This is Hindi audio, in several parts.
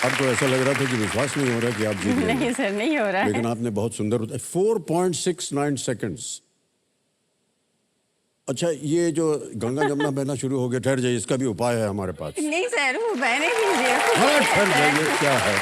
आपको ऐसा लग रहा था कि विश्वास नहीं हो रहा कि आप जीत गए। नहीं सर, नहीं हो रहा है। लेकिन आपने बहुत सुंदर 4.69 सेकंड्स। अच्छा, ये जो गंगा जमुना बहना शुरू हो गया, ठहर जाइए, इसका भी उपाय है हमारे पास। नहीं सर, वो बहने दीजिए। हाँ, ठहर जाइए, क्या है?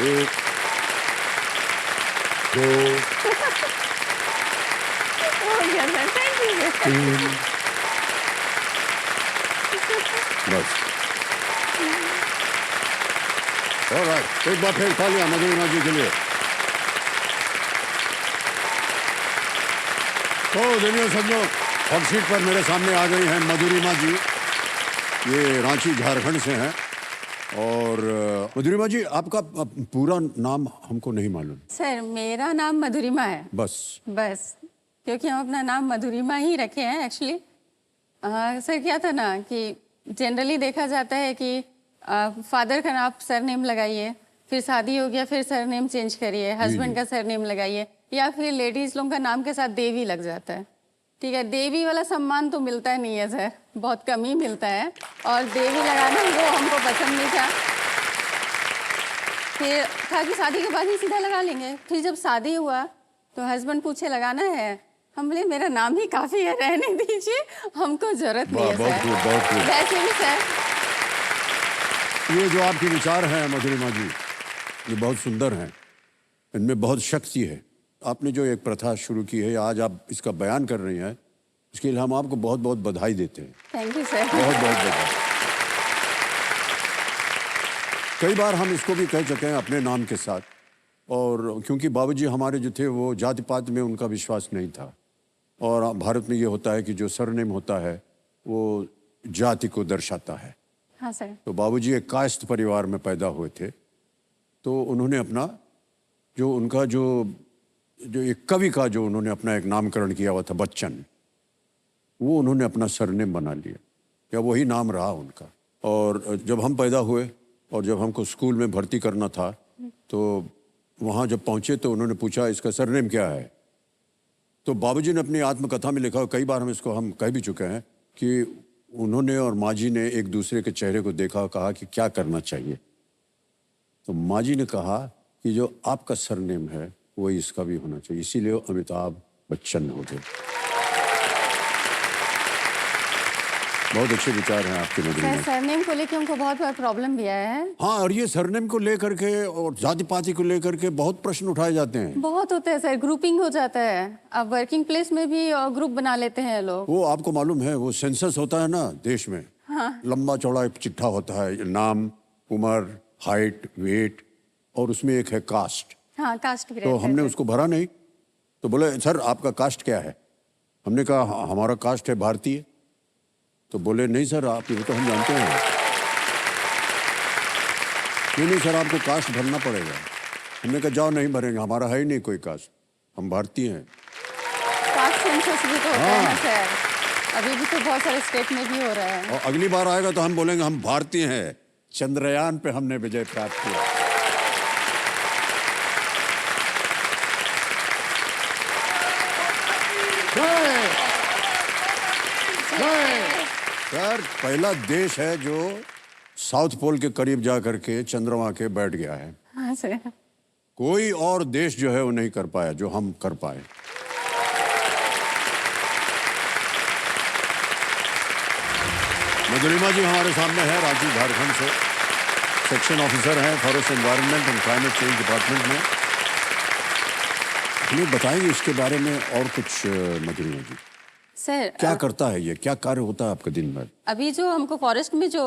एक, दो, हो गया सर, थैंक यू सर। तीन, बस। ऑलराइट, एक बार फिर तालियां मधुरिमा जी के लिए। तो देखिए सज्जनों, हॉट सीट पर मेरे सामने आ गई हैं मधुरिमा जी। ये रांची झारखंड से हैं। और मधुरिमा जी, आपका पूरा नाम हमको नहीं मालूम। सर, मेरा नाम मधुरिमा है। बस क्योंकि हम अपना नाम मधुरिमा ही रखे हैं एक्चुअली। सर क्या था ना कि जनरली देखा जाता है कि फादर का नाम सरनेम लगाइए, फिर शादी हो गया फिर सरनेम चेंज करिए, हस्बैंड का सरनेम लगाइए, या फिर लेडीज लोगों का नाम के साथ देवी लग जाता है। ठीक है, देवी वाला सम्मान तो मिलता नहीं है सर, बहुत कम ही मिलता है, और देवी लगाना वो हमको पसंद नहीं था। फिर था कि शादी के बाद ही सीधा लगा लेंगे। फिर जब शादी हुआ तो हस्बैंड पूछे लगाना है, हम बोले मेरा नाम ही काफ़ी है, रहने दीजिए, हमको जरूरत नहीं है सर। बहुत खूब। वैसे भी सर, ये जो आपके विचार हैं मधुरिमा जी, ये बहुत सुंदर हैं, इनमें बहुत शक्ति है। आपने जो एक प्रथा शुरू की है, आज आप इसका बयान कर रही हैं, इसके लिए हम आपको बहुत बहुत बधाई देते हैं। Thank you sir. बहुत बहुत बधाई। कई बार हम इसको भी कह चुके हैं अपने नाम के साथ, और क्योंकि बाबूजी हमारे जो थे वो जाति पात में उनका विश्वास नहीं था, और भारत में ये होता है कि जो सरनेम होता है वो जाति को दर्शाता है। हाँ सर। तो बाबूजी एक कायस्थ परिवार में पैदा हुए थे, तो उन्होंने अपना जो उनका जो एक कवि का जो उन्होंने अपना एक नामकरण किया हुआ था बच्चन, वो उन्होंने अपना सरनेम बना लिया, या वही नाम रहा उनका। और जब हम पैदा हुए और जब हमको स्कूल में भर्ती करना था, तो वहाँ जब पहुँचे तो उन्होंने पूछा इसका सरनेम क्या है। तो बाबूजी ने अपनी आत्मकथा में लिखा, कई बार हम कह भी चुके हैं कि उन्होंने और माँ जी ने एक दूसरे के चेहरे को देखा, कहा कि क्या करना चाहिए। तो माँ जी ने कहा कि जो आपका सरनेम है वही इसका भी होना चाहिए, इसीलिए अमिताभ बच्चन हो गए। बहुत अच्छे विचार हैं आपके मधुरिमा। सरनेम को लेकर हमको बहुत बार प्रॉब्लम भी आया है। हाँ, और ये सरनेम को लेकर के और जाति पाति को लेकर के बहुत प्रश्न उठाए जाते हैं। बहुत होता है सर, ग्रुपिंग हो जाता है। अब वर्किंग प्लेस में भी ग्रुप बना लेते हैं लोग। वो आपको मालूम है, वो सेंसस होता है ना देश में। हाँ। लंबा चौड़ा एक चिट्ठा होता है, नाम, उम्र, हाइट, वेट, और उसमें एक है कास्ट। हाँ, कास्ट भी तो रहता हमने है। उसको भरा नहीं, तो बोले सर आपका कास्ट क्या है। हमने कहा हमारा कास्ट है भारतीय। तो बोले नहीं सर, आप ये तो हम जानते हैं। नहीं सर, आपको कास्ट भरना पड़ेगा। हमने कहा जाओ, नहीं भरेंगे, हमारा है ही नहीं कोई कास्ट, हम भारतीय हैं। कास्ट सेंसस भी तो होता है ना सर, अभी भी तो बहुत सारे स्टेट में भी हो रहा है। और अगली बार आएगा तो हम बोलेंगे हम भारतीय हैं, चंद्रयान पे हमने विजय प्राप्त किया। सर, पहला देश है जो साउथ पोल के करीब जाकर के चंद्रमा के बैठ गया है। हाँ सर। कोई और देश जो है वो नहीं कर पाया जो हम कर पाए। मधुरिमा जी हमारे सामने है, रांची झारखंड से, सेक्शन ऑफिसर हैं forest environment and climate change department में। हमें बताएंगे इसके बारे में और कुछ मधुरिमा जी। सर क्या करता है ये, क्या कार्य होता है आपका दिन भर? अभी जो हमको फॉरेस्ट में जो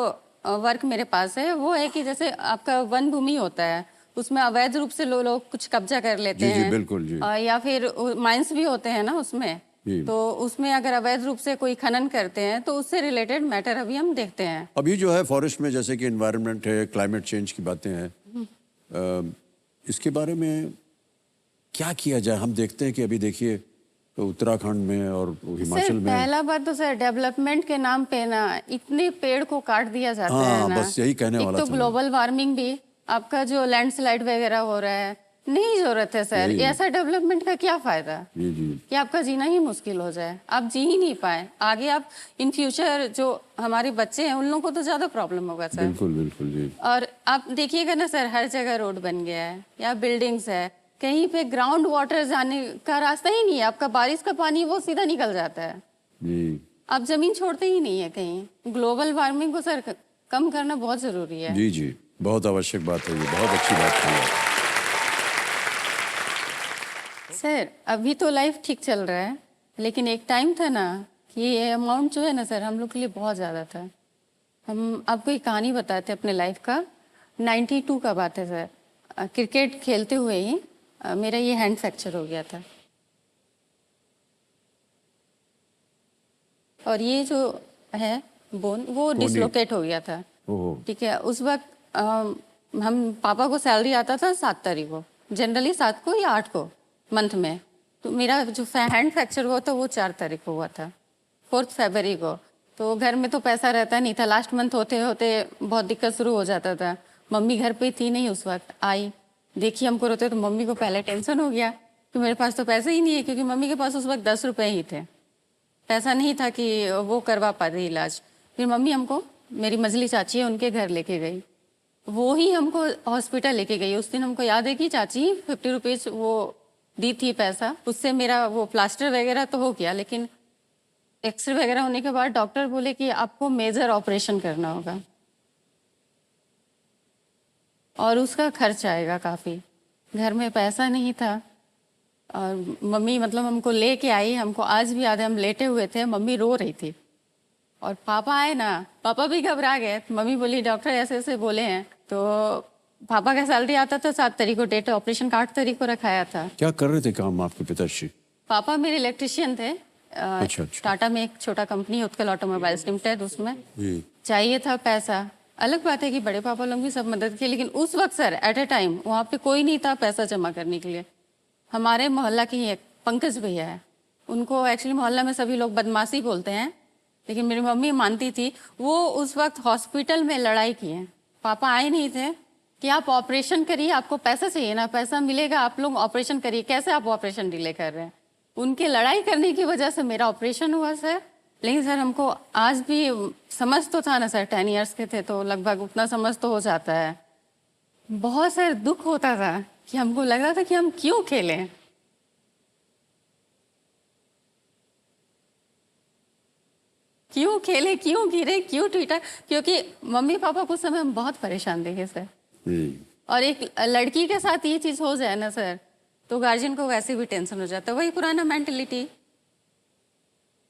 वर्क मेरे पास है वो है कि जैसे आपका वन भूमि होता है, उसमें अवैध रूप से लोग कुछ कब्जा कर लेते हैं। जी बिल्कुल जी। या फिर माइंस भी होते हैं ना उसमें, तो उसमें अगर अवैध रूप से कोई खनन करते हैं तो उससे रिलेटेड मैटर अभी हम देखते हैं। अभी जो है फॉरेस्ट में जैसे कि एनवायरनमेंट है, क्लाइमेट चेंज की बातें हैं, इसके बारे में क्या किया जाए? हम देखते हैं कि अभी देखिए तो उत्तराखंड में और हिमाचल में पहला बात तो सर डेवलपमेंट के नाम पे ना इतने पेड़ को काट दिया जाता है ना। बस यही कहने वाला था। एक तो ग्लोबल वार्मिंग भी, आपका जो लैंडस्लाइड वगैरह हो रहा है, नहीं जरूरत है सर, नहीं। ऐसा डेवलपमेंट का क्या फायदा जी जी कि आपका जीना ही मुश्किल हो जाए, आप जी ही नहीं पाए आगे। आप इन फ्यूचर जो हमारे बच्चे हैं उन लोगों को तो ज्यादा प्रॉब्लम होगा सर। बिल्कुल बिल्कुल जी। और आप देखिएगा ना सर, हर जगह रोड बन गया है या बिल्डिंग्स है, कहीं पे ग्राउंड वाटर जाने का रास्ता ही नहीं है। आपका बारिश का पानी वो सीधा निकल जाता है, जी आप जमीन छोड़ते ही नहीं है कहीं। ग्लोबल वार्मिंग को सर कम करना बहुत जरूरी है। जी जी, बहुत आवश्यक बात है ये, बहुत अच्छी बात है। सर अभी तो लाइफ ठीक चल रहा है, लेकिन एक टाइम था ना कि ये अमाउंट जो है ना सर हम लोग के लिए बहुत ज़्यादा था। हम आपको एक कहानी बताते हैं अपने लाइफ का। 92 का बात है सर, क्रिकेट खेलते हुए ही मेरा ये हैंड फ्रैक्चर हो गया था। और ये जो है बोन वो डिसलोकेट हो गया था। ओहो, ठीक है, उस वक्त हम पापा को सैलरी आता था 7 तारीख को, जनरली 7 को या 8 को मंथ में। तो मेरा जो हैंड फ्रैक्चर हुआ था वो 4 तारीख को हुआ था, 4 फरवरी को। तो घर में तो पैसा रहता नहीं था, लास्ट मंथ होते होते बहुत दिक्कत शुरू हो जाता था। मम्मी घर पे थी नहीं उस वक्त, आई देखी हमको रोते, तो मम्मी को पहले टेंशन हो गया कि मेरे पास तो पैसे ही नहीं है, क्योंकि मम्मी के पास उस वक्त 10 रुपये ही थे, पैसा नहीं था कि वो करवा पाती इलाज। फिर मम्मी हमको, मेरी मझली चाची है उनके घर लेके गई, वो ही हमको हॉस्पिटल लेके गई। उस दिन हमको याद है कि चाची 50 रुपीज़ वो दी थी पैसा, उससे मेरा वो प्लास्टर वगैरह तो हो गया, लेकिन एक्सरे वगैरह होने के बाद डॉक्टर बोले कि आपको मेजर ऑपरेशन करना होगा और उसका खर्च आएगा काफ़ी। घर में पैसा नहीं था और मम्मी मतलब हमको लेके आई। हमको आज भी याद है, हम लेटे हुए थे, मम्मी रो रही थी और पापा आए ना, पापा भी घबरा गए। मम्मी बोली डॉक्टर ऐसे ऐसे बोले हैं। तो पापा का सैलरी आता था 7 तारीख को, डेट ऑपरेशन का 8 तारीख को रखाया था। क्या कर रहे थे काम आपके पिताश्री? पापा मेरे इलेक्ट्रिशियन थे। अच्छा अच्छा टाटा में एक छोटा कंपनी है उत्कल ऑटोमोबाइल्स लिमिटेड, उसमें जी। चाहिए था पैसा। अलग बात है कि बड़े पापा लोग भी सब मदद किए, लेकिन उस वक्त सर एट ए टाइम वहाँ पे कोई नहीं था पैसा जमा करने के लिए। हमारे मोहल्ला की एक पंकज भैया है, उनको एक्चुअली मोहल्ला में सभी लोग बदमाशी बोलते हैं, लेकिन मेरी मम्मी मानती थी। वो उस वक्त हॉस्पिटल में लड़ाई किए, पापा आए नहीं थे कि आप ऑपरेशन करिए, आपको पैसा चाहिए ना, पैसा मिलेगा, आप लोग ऑपरेशन करिए, कैसे आप ऑपरेशन डिले कर रहे हैं। उनके लड़ाई करने की वजह से मेरा ऑपरेशन हुआ सर। लेकिन सर हमको आज भी समझ तो था ना सर, 10 इयर्स के थे तो लगभग उतना समझ तो हो जाता है। बहुत सर दुख होता था कि हमको लग रहा था कि हम क्यों खेलें, क्यों खेले, क्यों गिरे, क्यों टूटा, क्योंकि मम्मी पापा को उस समय हम बहुत परेशान देखे सर। जी और एक लड़की के साथ ये चीज हो जाए ना सर, तो गार्जियन को वैसे भी टेंशन हो जाता है। वही पुराना मेंटेलिटी।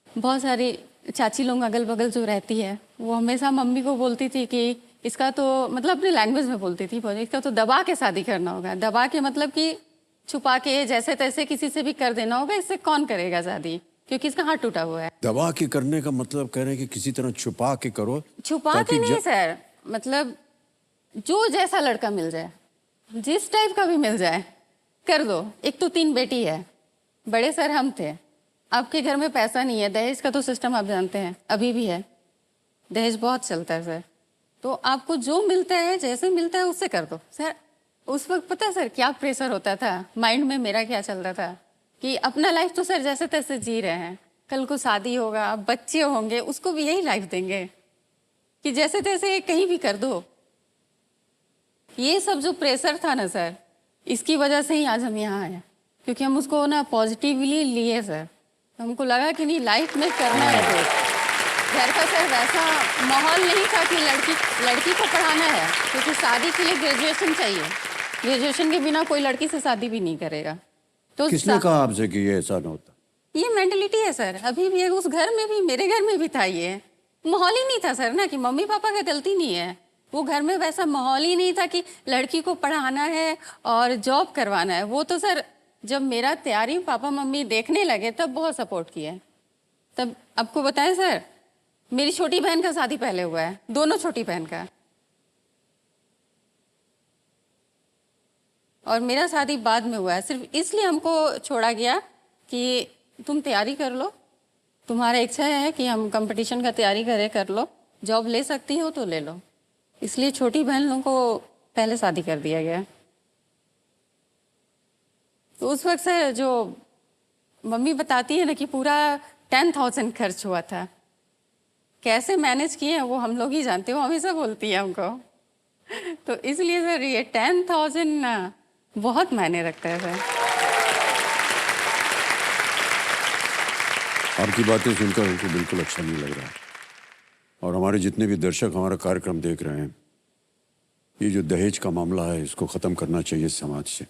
बहुत सारी चाची लोग अगल बगल जो रहती है वो हमेशा मम्मी को बोलती थी कि इसका तो मतलब अपनी लैंग्वेज में बोलती थी, इसका तो दबा के शादी करना होगा। दबा के मतलब कि छुपा के जैसे तैसे किसी से भी कर देना होगा, इससे कौन करेगा शादी, क्योंकि इसका हाथ टूटा हुआ है। दबा के करने का मतलब कह रहे हैं कि किसी तरह छुपा के करो। छुपा ताकि के नहीं सर, मतलब जो जैसा लड़का मिल जाए, जिस टाइप का भी मिल जाए कर दो। एक तो 3 बेटी है, बड़े सर हम थे, आपके घर में पैसा नहीं है, दहेज का तो सिस्टम आप जानते हैं अभी भी है, दहेज बहुत चलता है सर। तो आपको जो मिलता है, जैसे मिलता है उससे कर दो सर। उस वक्त पता है सर क्या प्रेशर होता था माइंड में, मेरा क्या चलता था कि अपना लाइफ तो सर जैसे तैसे जी रहे हैं, कल को शादी होगा, बच्चे होंगे, उसको भी यही लाइफ देंगे कि जैसे तैसे कहीं भी कर दो। ये सब जो प्रेशर था ना सर, इसकी वजह से ही आज हम यहाँ आए, क्योंकि हम उसको ना पॉजिटिवली लिए सर। हमको लगा कि नहीं लाइफ में करना है कुछ। घर का सर वैसा माहौल नहीं था कि लड़की को पढ़ाना है, क्योंकि शादी के लिए ग्रेजुएशन चाहिए, ग्रेजुएशन के बिना कोई लड़की से शादी भी नहीं करेगा। तो किसने कहा आपसे कि ये ऐसा ना होता? ये मेंटलिटी है सर, अभी भी है, उस घर में भी, मेरे घर में भी था। ये माहौल ही नहीं था सर ना, कि मम्मी पापा का गलती नहीं है, वो घर में वैसा माहौल ही नहीं था कि लड़की को पढ़ाना है और जॉब करवाना है। वो तो सर जब मेरा तैयारी पापा मम्मी देखने लगे तब बहुत सपोर्ट किए। तब आपको बताएं सर, मेरी छोटी बहन का शादी पहले हुआ है, दोनों छोटी बहन का, और मेरा शादी बाद में हुआ है। सिर्फ इसलिए हमको छोड़ा गया कि तुम तैयारी कर लो, तुम्हारा इच्छा है कि हम कंपटीशन का तैयारी करें, कर लो, जॉब ले सकती हो तो ले लो। इसलिए छोटी बहन लोगों को पहले शादी कर दिया गया। तो उस वक्त सर जो मम्मी बताती है ना कि पूरा 10,000 खर्च हुआ था, कैसे मैनेज किए हैं वो हम लोग ही जानते हैं, वो हमेशा बोलती है हमको। तो इसलिए सर ये 10,000 ना बहुत मायने रखता है सर। आपकी बातें सुनकर हमको बिल्कुल अच्छा नहीं लग रहा, और हमारे जितने भी दर्शक हमारा कार्यक्रम देख रहे हैं, ये जो दहेज का मामला है इसको ख़त्म करना चाहिए समाज से,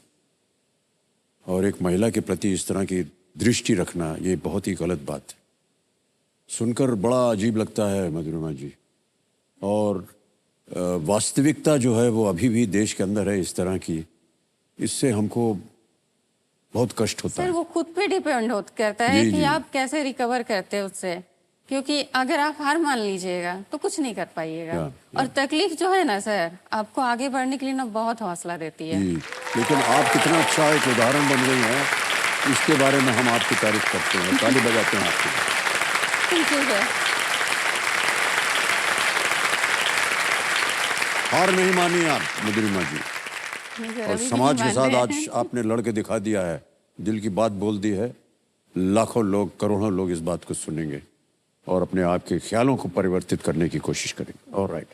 और एक महिला के प्रति इस तरह की दृष्टि रखना ये बहुत ही गलत बात है। सुनकर बड़ा अजीब लगता है मधुरिमा जी, और वास्तविकता जो है वो अभी भी देश के अंदर है इस तरह की, इससे हमको बहुत कष्ट होता सर है। वो खुद पे डिपेंड करता है जी, कि जी। आप कैसे रिकवर करते हैं उससे, क्योंकि अगर आप हार मान लीजिएगा तो कुछ नहीं कर पाइएगा। या। और तकलीफ जो है ना सर, आपको आगे बढ़ने के लिए ना बहुत हौसला देती है। जी, लेकिन आप कितना अच्छा एक उदाहरण बन गई हैं, इसके बारे में हम आपकी तारीफ करते हैं, ताली बजाते हैं आपकी। Thank you sir. हार नहीं मानी आप मधुरिमा जी, नहीं सर, और अभी भी समाज नहीं के मान साथ रहे आज हैं। आपने लड़के दिखा दिया है, दिल की बात बोल दी है। लाखों लोग, करोड़ों लोग इस बात को सुनेंगे और अपने आप के ख्यालों को परिवर्तित करने की कोशिश करेंगे। ऑलराइट।